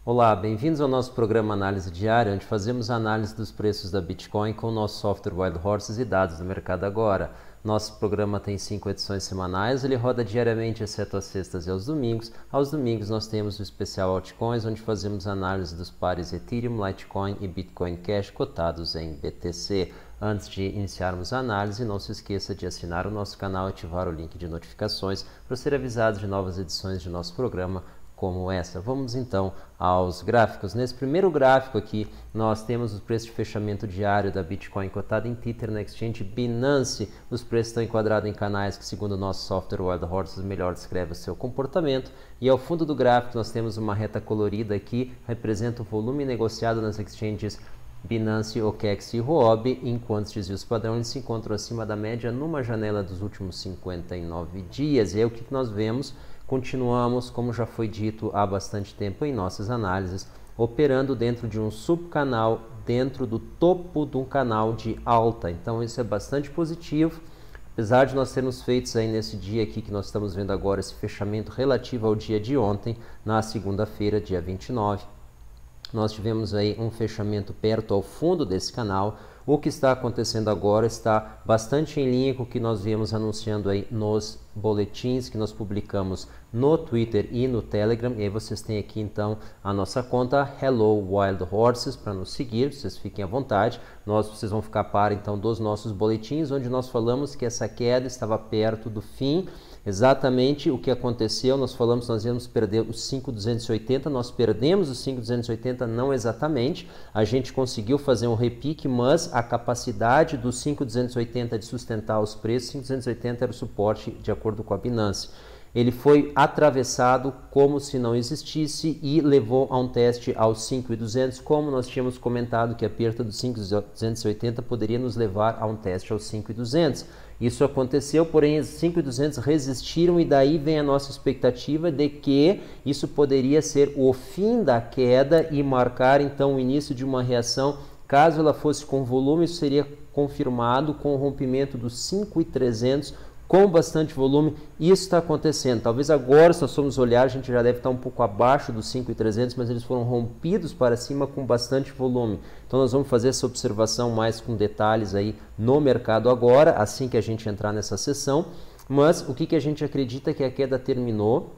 Olá, bem-vindos ao nosso programa Análise Diária, onde fazemos análise dos preços da Bitcoin com o nosso software Wild Horses e dados do mercado agora. Nosso programa tem 5 edições semanais, ele roda diariamente, exceto às sextas e aos domingos. Aos domingos nós temos o especial Altcoins, onde fazemos análise dos pares Ethereum, Litecoin e Bitcoin Cash cotados em BTC. Antes de iniciarmos a análise, não se esqueça de assinar o nosso canal e ativar o link de notificações para ser avisado de novas edições de nosso programa como essa. Vamos então aos gráficos. Nesse primeiro gráfico aqui, nós temos o preço de fechamento diário da Bitcoin cotada em Tether na exchange Binance. Os preços estão enquadrados em canais que, segundo o nosso software Wild Horses, melhor descreve o seu comportamento. E ao fundo do gráfico nós temos uma reta colorida aqui, representa o volume negociado nas exchanges Binance, OKEx e Huobi, enquanto os desvios padrão se encontram acima da média numa janela dos últimos 59 dias. E aí o que nós vemos? Continuamos, como já foi dito há bastante tempo em nossas análises, operando dentro de um subcanal, dentro do topo de um canal de alta. Então isso é bastante positivo, apesar de nós termos feito aí nesse dia aqui que nós estamos vendo agora esse fechamento relativo ao dia de ontem, na segunda-feira, dia 29. Nós tivemos aí um fechamento perto ao fundo desse canal. O que está acontecendo agora está bastante em linha com o que nós viemos anunciando aí nos boletins que nós publicamos no Twitter e no Telegram. E aí vocês têm aqui então a nossa conta Hello Wild Horses para nos seguir, vocês fiquem à vontade. Vocês vão ficar a par então dos nossos boletins, onde nós falamos que essa queda estava perto do fim. Exatamente o que aconteceu, nós falamos que nós íamos perder os 5.280, nós perdemos os 5.280, não exatamente, a gente conseguiu fazer um repique, mas a capacidade dos 5.280 de sustentar os preços, 5.280 era o suporte de acordo com a Binance. Ele foi atravessado como se não existisse e levou a um teste aos 5.200, como nós tínhamos comentado que a perda dos 5.280 poderia nos levar a um teste aos 5.200. Isso aconteceu, porém os 5.200 resistiram e daí vem a nossa expectativa de que isso poderia ser o fim da queda e marcar então o início de uma reação. Caso ela fosse com volume, isso seria confirmado com o rompimento dos 5.300 com bastante volume. Isso está acontecendo. Talvez agora, se nós formos olhar, a gente já deve estar um pouco abaixo dos 5.300, mas eles foram rompidos para cima com bastante volume. Então nós vamos fazer essa observação mais com detalhes aí no mercado agora, assim que a gente entrar nessa sessão. Mas o que a gente acredita é que a queda terminou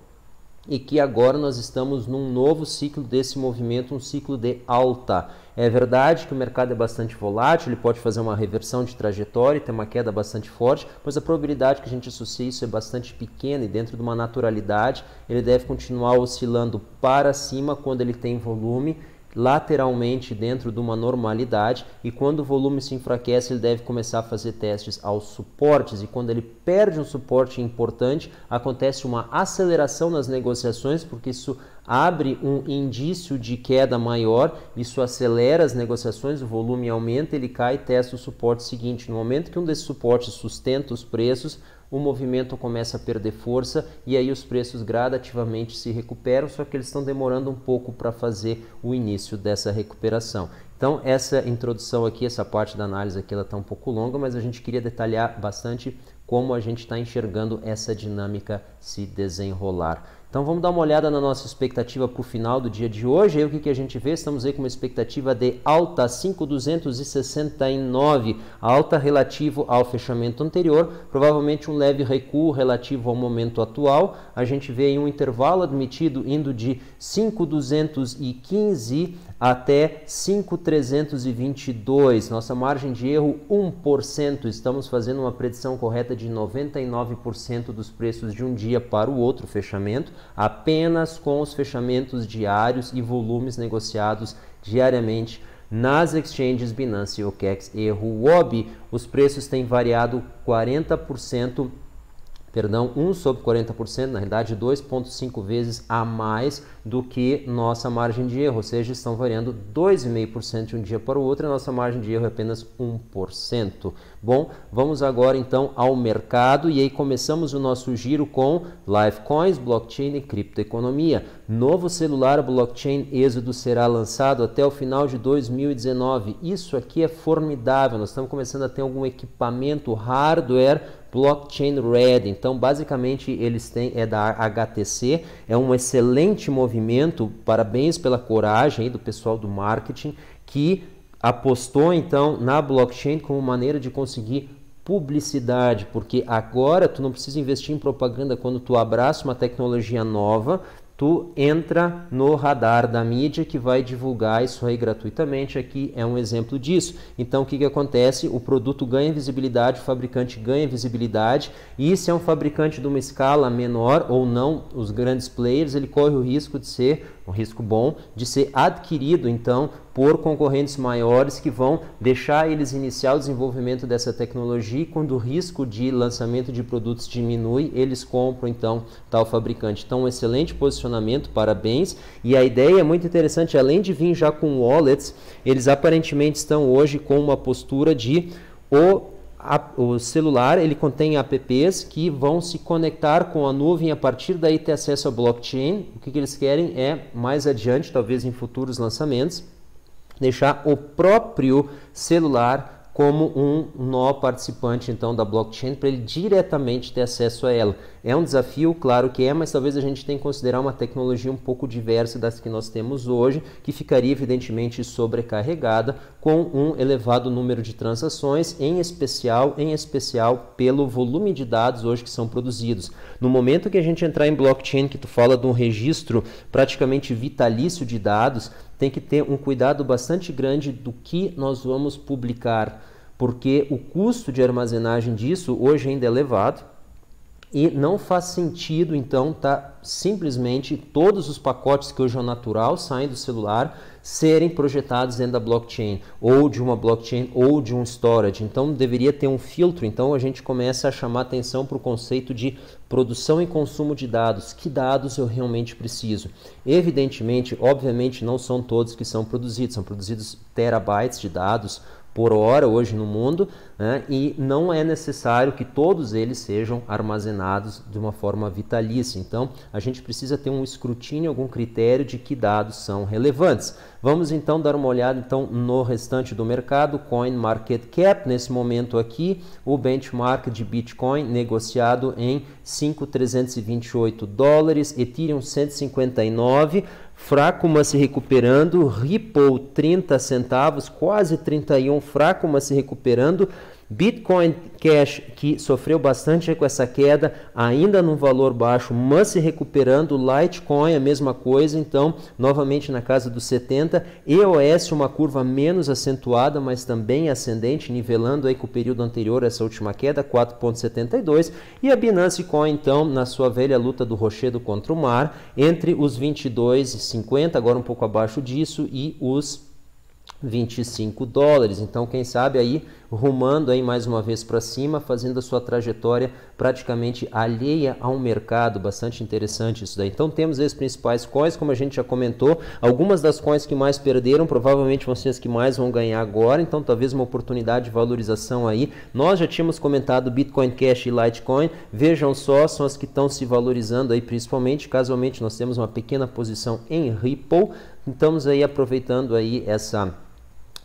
e que agora nós estamos num novo ciclo desse movimento, um ciclo de alta. É verdade que o mercado é bastante volátil, ele pode fazer uma reversão de trajetória e ter uma queda bastante forte, mas a probabilidade que a gente associe isso é bastante pequena e dentro de uma naturalidade ele deve continuar oscilando para cima quando ele tem volume, lateralmente dentro de uma normalidade, e quando o volume se enfraquece ele deve começar a fazer testes aos suportes, e quando ele perde um suporte importante acontece uma aceleração nas negociações, porque isso abre um indício de queda maior, isso acelera as negociações, o volume aumenta, ele cai e testa o suporte seguinte. No momento que um desses suportes sustenta os preços, o movimento começa a perder força e aí os preços gradativamente se recuperam, só que eles estão demorando um pouco para fazer o início dessa recuperação. Então essa introdução aqui, essa parte da análise aqui, ela está um pouco longa, mas a gente queria detalhar bastante como a gente está enxergando essa dinâmica se desenrolar. Então vamos dar uma olhada na nossa expectativa para o final do dia de hoje. Aí o que a gente vê? Estamos aí com uma expectativa de alta 5.269, alta relativo ao fechamento anterior, provavelmente um leve recuo relativo ao momento atual. A gente vê aí um intervalo admitido indo de 5.215 até 5.322, nossa margem de erro 1%, estamos fazendo uma predição correta de 99% dos preços de um dia para o outro fechamento, apenas com os fechamentos diários e volumes negociados diariamente nas exchanges Binance, OKEx e Huobi. Os preços têm variado 40%, perdão, 1 sobre 40%, na realidade 2,5 vezes a mais do que nossa margem de erro, ou seja, estão variando 2,5% de um dia para o outro, e a nossa margem de erro é apenas 1%. Bom, vamos agora então ao mercado e aí começamos o nosso giro com Litecoins, blockchain e criptoeconomia. Novo celular blockchain Êxodo será lançado até o final de 2019. Isso aqui é formidável, nós estamos começando a ter algum equipamento hardware blockchain ready. Então basicamente eles têm, é da HTC, é um excelente movimento movimento, parabéns pela coragem aí do pessoal do marketing, que apostou então na blockchain como maneira de conseguir publicidade, porque agora tu não precisa investir em propaganda quando tu abraça uma tecnologia nova, tu entra no radar da mídia que vai divulgar isso aí gratuitamente. Aqui é um exemplo disso. Então o que que acontece? O produto ganha visibilidade, o fabricante ganha visibilidade, e se é um fabricante de uma escala menor ou não, os grandes players, ele corre o risco de ser, um risco bom, de ser adquirido então por concorrentes maiores que vão deixar eles iniciar o desenvolvimento dessa tecnologia, e quando o risco de lançamento de produtos diminui, eles compram então tal fabricante. Então um excelente posicionamento, parabéns. E a ideia é muito interessante, além de vir já com wallets, eles aparentemente estão hoje com uma postura de o celular, ele contém apps que vão se conectar com a nuvem, a partir daí ter acesso à blockchain. O que eles querem é, mais adiante, talvez em futuros lançamentos, deixar o próprio celular como um nó participante então da blockchain, para ele diretamente ter acesso a ela. É um desafio, claro que é, mas talvez a gente tenha que considerar uma tecnologia um pouco diversa das que nós temos hoje, que ficaria evidentemente sobrecarregada com um elevado número de transações, em especial pelo volume de dados hoje que são produzidos. No momento que a gente entrar em blockchain, que tu fala de um registro praticamente vitalício de dados, tem que ter um cuidado bastante grande do que nós vamos publicar, porque o custo de armazenagem disso hoje ainda é elevado e não faz sentido então simplesmente todos os pacotes que hoje é natural saem do celular serem projetados dentro da blockchain, ou de uma blockchain, ou de um storage. Então deveria ter um filtro. Então a gente começa a chamar atenção para o conceito de produção e consumo de dados. Que dados eu realmente preciso? Evidentemente, obviamente, não são todos que são produzidos terabytes de dados por hora hoje no mundo, né? E não é necessário que todos eles sejam armazenados de uma forma vitalícia. Então a gente precisa ter um escrutínio, algum critério de que dados são relevantes. Vamos então dar uma olhada então no restante do mercado. CoinMarketCap, nesse momento aqui, o benchmark de Bitcoin negociado em 5.328 dólares, Ethereum 159, fraco, mas se recuperando, Ripple 30 centavos, quase 31, fraco, mas se recuperando, Bitcoin Cash, que sofreu bastante com essa queda, ainda num valor baixo, mas se recuperando, Litecoin a mesma coisa, então novamente na casa dos 70, EOS uma curva menos acentuada, mas também ascendente, nivelando aí com o período anterior a essa última queda, 4,72, e a Binance Coin então na sua velha luta do rochedo contra o mar, entre os 22,50, agora um pouco abaixo disso, e os 25 dólares. Então quem sabe aí rumando aí mais uma vez para cima, fazendo a sua trajetória praticamente alheia ao mercado. Bastante interessante isso daí. Então temos as principais coins, como a gente já comentou, algumas das coins que mais perderam provavelmente vão ser as que mais vão ganhar agora, então talvez uma oportunidade de valorização aí. Nós já tínhamos comentado Bitcoin Cash e Litecoin, vejam só, são as que estão se valorizando aí principalmente. Casualmente nós temos uma pequena posição em Ripple, estamos aí aproveitando aí essa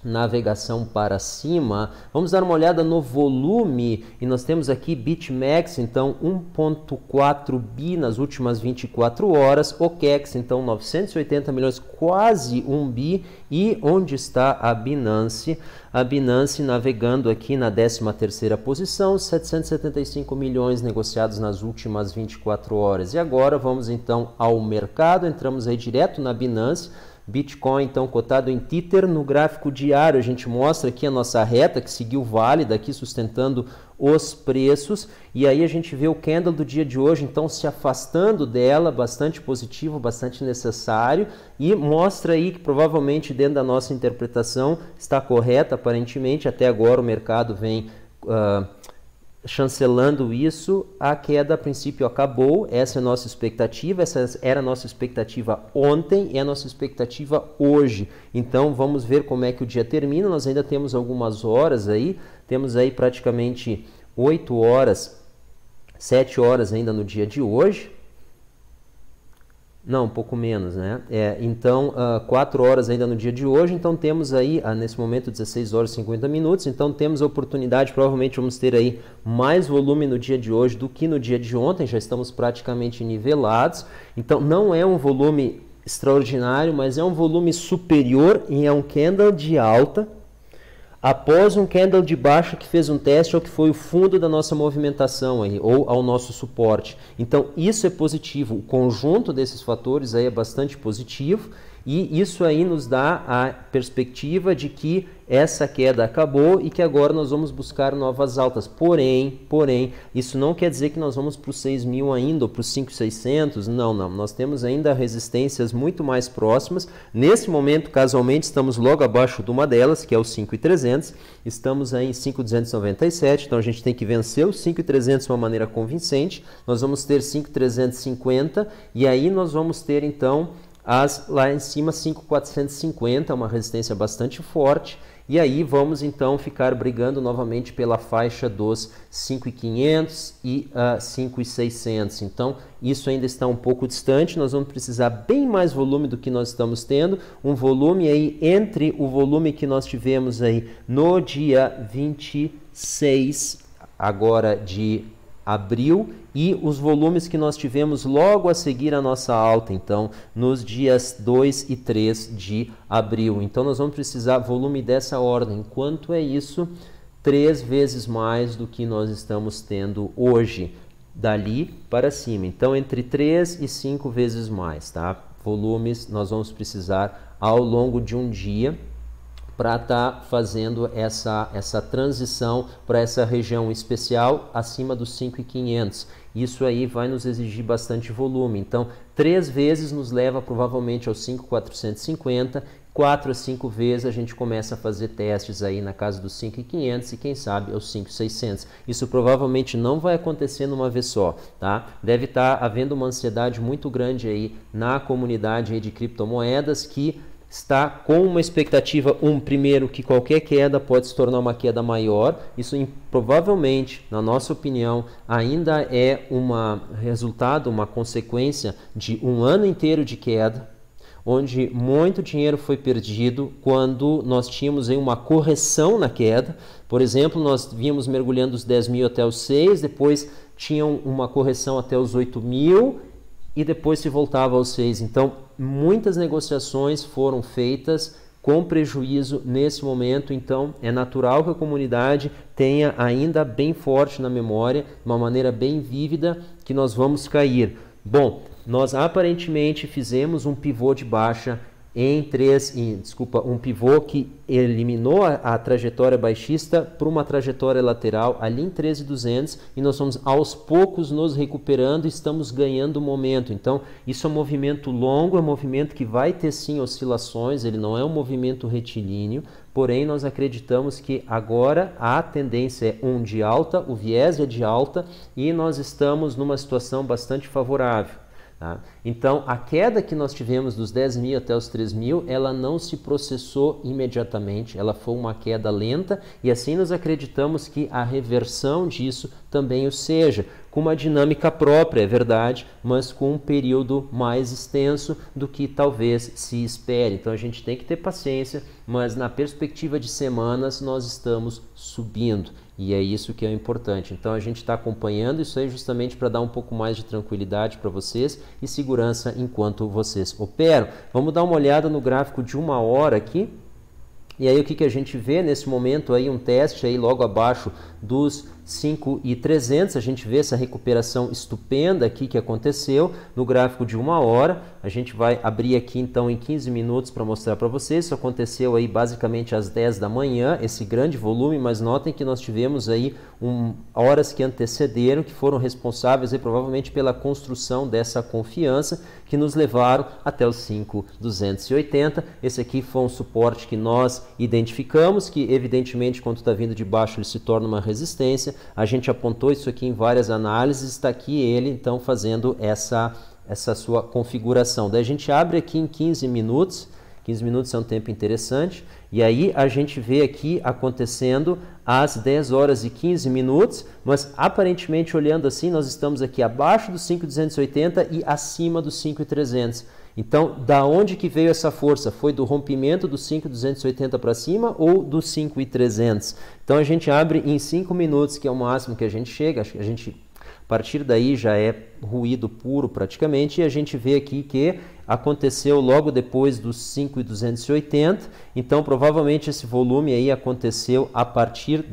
navegação para cima. Vamos dar uma olhada no volume, e nós temos aqui BitMEX, então 1,4 bi nas últimas 24 horas, OKEX, então 980 milhões, quase 1 bi, e onde está a Binance? A Binance navegando aqui na 13ª posição, 775 milhões negociados nas últimas 24 horas. E agora vamos então ao mercado, entramos aí direto na Binance. Bitcoin então cotado em Tether. No gráfico diário a gente mostra aqui a nossa reta que seguiu válida aqui sustentando os preços, e aí a gente vê o candle do dia de hoje então se afastando dela, bastante positivo, bastante necessário, e mostra aí que provavelmente dentro da nossa interpretação está correta. Aparentemente até agora o mercado vem chancelando isso. A queda a princípio acabou, essa é a nossa expectativa, essa era a nossa expectativa ontem e a nossa expectativa hoje. Então vamos ver como é que o dia termina. Nós ainda temos algumas horas aí, temos aí praticamente 8 horas, 7 horas ainda no dia de hoje. Não, um pouco menos, né? Então, 4 horas ainda no dia de hoje, então temos aí, nesse momento, 16 horas e 50 minutos, então temos a oportunidade, provavelmente vamos ter aí mais volume no dia de hoje do que no dia de ontem, já estamos praticamente nivelados, então não é um volume extraordinário, mas é um volume superior e é um candle de alta, após um candle de baixa que fez um teste ao que foi o fundo da nossa movimentação aí, ou ao nosso suporte. Então isso é positivo, o conjunto desses fatores aí é bastante positivo e isso aí nos dá a perspectiva de que essa queda acabou e que agora nós vamos buscar novas altas. Porém, isso não quer dizer que nós vamos para os 6.000 ainda ou para os 5.600, não. Nós temos ainda resistências muito mais próximas. Nesse momento, casualmente, estamos logo abaixo de uma delas, que é o 5.300. Estamos aí em 5.297, então a gente tem que vencer os 5.300 de uma maneira convincente. Nós vamos ter 5.350 e aí nós vamos ter então lá em cima 5.450, uma resistência bastante forte. E aí vamos então ficar brigando novamente pela faixa dos 5.500 e 5.600. Então isso ainda está um pouco distante, nós vamos precisar bem mais volume do que nós estamos tendo, um volume aí entre o volume que nós tivemos aí no dia 26 agora de abril e os volumes que nós tivemos logo a seguir a nossa alta, então nos dias 2 e 3 de abril. Então nós vamos precisar volume dessa ordem. Quanto é isso? 3 vezes mais do que nós estamos tendo hoje, dali para cima. Então entre 3 e 5 vezes mais, tá? Volumes nós vamos precisar ao longo de um dia para estar fazendo essa transição para essa região especial acima dos 5.500. Isso aí vai nos exigir bastante volume. Então, 3 vezes nos leva provavelmente aos 5.450, 4 a 5 vezes a gente começa a fazer testes aí na casa dos 5.500 e quem sabe aos 5.600. Isso provavelmente não vai acontecer numa vez só, tá? Deve estar havendo uma ansiedade muito grande aí na comunidade aí de criptomoedas que está com uma expectativa, primeiro, que qualquer queda pode se tornar uma queda maior. Isso provavelmente, na nossa opinião, ainda é uma consequência de um ano inteiro de queda, onde muito dinheiro foi perdido quando nós tínhamos aí uma correção na queda. Por exemplo, nós vínhamos mergulhando os 10.000 até os 6, depois tinham uma correção até os 8.000 e depois se voltava aos 6. Então, muitas negociações foram feitas com prejuízo nesse momento, então é natural que a comunidade tenha ainda bem forte na memória, de uma maneira bem vívida, que nós vamos cair. Bom, nós aparentemente fizemos um pivô de baixa um pivô que eliminou a trajetória baixista para uma trajetória lateral ali em 13.200 e nós vamos aos poucos nos recuperando e estamos ganhando momento. Então isso é um movimento longo, é um movimento que vai ter sim oscilações, ele não é um movimento retilíneo, porém nós acreditamos que agora a tendência é de alta, o viés é de alta e nós estamos numa situação bastante favorável. Tá? Então, a queda que nós tivemos dos 10.000 até os 3.000, ela não se processou imediatamente, ela foi uma queda lenta e assim nós acreditamos que a reversão disso também o seja, com uma dinâmica própria, é verdade, mas com um período mais extenso do que talvez se espere. Então, a gente tem que ter paciência, mas na perspectiva de semanas nós estamos subindo. E é isso que é importante. Então a gente está acompanhando isso aí justamente para dar um pouco mais de tranquilidade para vocês e segurança enquanto vocês operam. Vamos dar uma olhada no gráfico de 1 hora aqui. E aí o que a gente vê nesse momento aí, um teste aí logo abaixo dos 5.300, a gente vê essa recuperação estupenda aqui que aconteceu no gráfico de 1 hora. A gente vai abrir aqui então em 15 minutos para mostrar para vocês. Isso aconteceu aí basicamente às 10 da manhã, esse grande volume, mas notem que nós tivemos aí horas que antecederam, que foram responsáveis aí, provavelmente pela construção dessa confiança, que nos levaram até os 5.280. Esse aqui foi um suporte que nós identificamos, que evidentemente quando está vindo de baixo ele se torna uma resistência. A gente apontou isso aqui em várias análises, está aqui ele então fazendo essa sua configuração. Daí a gente abre aqui em 15 minutos, 15 minutos é um tempo interessante, e aí a gente vê aqui acontecendo às 10 horas e 15 minutos, mas aparentemente olhando assim, nós estamos aqui abaixo dos 5.280 e acima dos 5.300. Então, da onde que veio essa força? Foi do rompimento dos 5.280 para cima ou dos 5.300? Então, a gente abre em 5 minutos, que é o máximo que a gente chega. Acho que a partir daí já é ruído puro praticamente, e a gente vê aqui que aconteceu logo depois dos 5,280, então provavelmente esse volume aí aconteceu a partir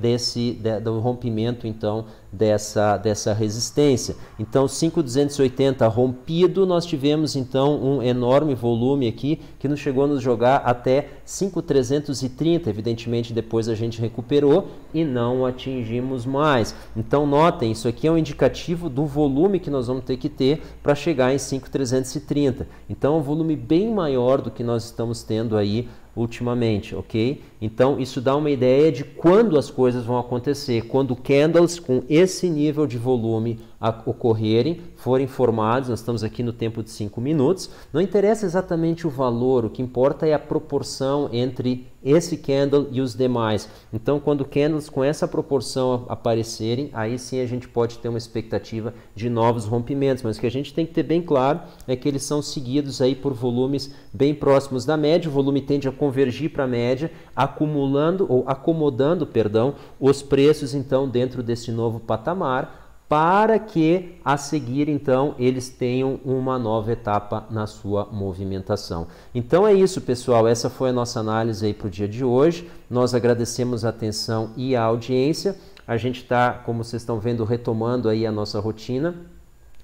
do rompimento então dessa resistência. Então 5,280 rompido, nós tivemos então um enorme volume aqui que nos chegou a nos jogar até 5,330, evidentemente depois a gente recuperou e não atingimos mais. Então notem, isso aqui é um indicativo do volume que nós vamos ter que ter para chegar em 5,330. Então é um volume bem maior do que nós estamos tendo aí ultimamente, ok? Então isso dá uma ideia de quando as coisas vão acontecer, quando candles com esse nível de volume ocorrerem, forem formados. Nós estamos aqui no tempo de 5 minutos, não interessa exatamente o valor, o que importa é a proporção entre esse candle e os demais. Então quando candles com essa proporção aparecerem, aí sim a gente pode ter uma expectativa de novos rompimentos, mas o que a gente tem que ter bem claro é que eles são seguidos aí por volumes bem próximos da média. O volume tende a convergir para a média, acomodando os preços então dentro desse novo patamar, para que a seguir então eles tenham uma nova etapa na sua movimentação. Então é isso, pessoal, essa foi a nossa análise aí para o dia de hoje. Nós agradecemos a atenção e a audiência. A gente está, como vocês estão vendo, retomando aí a nossa rotina.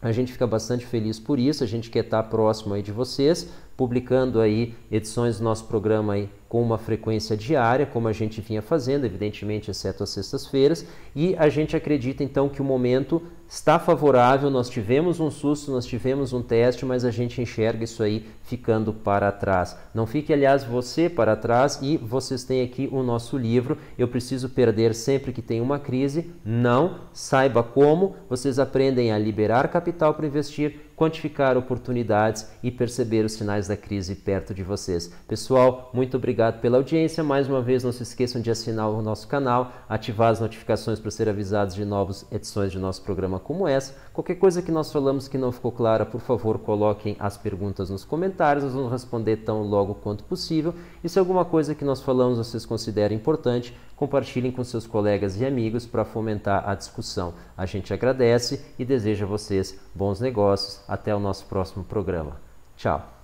A gente fica bastante feliz por isso, a gente quer estar próximo aí de vocês, publicando aí edições do nosso programa aí com uma frequência diária, como a gente vinha fazendo, evidentemente, exceto às sextas-feiras, e a gente acredita então que o momento está favorável. Nós tivemos um susto, nós tivemos um teste, mas a gente enxerga isso aí ficando para trás. Não fique, aliás, você para trás, e vocês têm aqui o nosso livro, Eu Preciso Perder Sempre que Tem uma Crise. Não, saiba como. Vocês aprendem a liberar capital para investir, quantificar oportunidades e perceber os sinais da crise perto de vocês. Pessoal, muito obrigado pela audiência. Mais uma vez, não se esqueçam de assinar o nosso canal, ativar as notificações para ser avisados de novas edições de nosso programa como essa. Qualquer coisa que nós falamos que não ficou clara, por favor, coloquem as perguntas nos comentários. Nós vamos responder tão logo quanto possível. E se alguma coisa que nós falamos vocês consideram importante, compartilhem com seus colegas e amigos para fomentar a discussão. A gente agradece e deseja a vocês bons negócios. Até o nosso próximo programa. Tchau!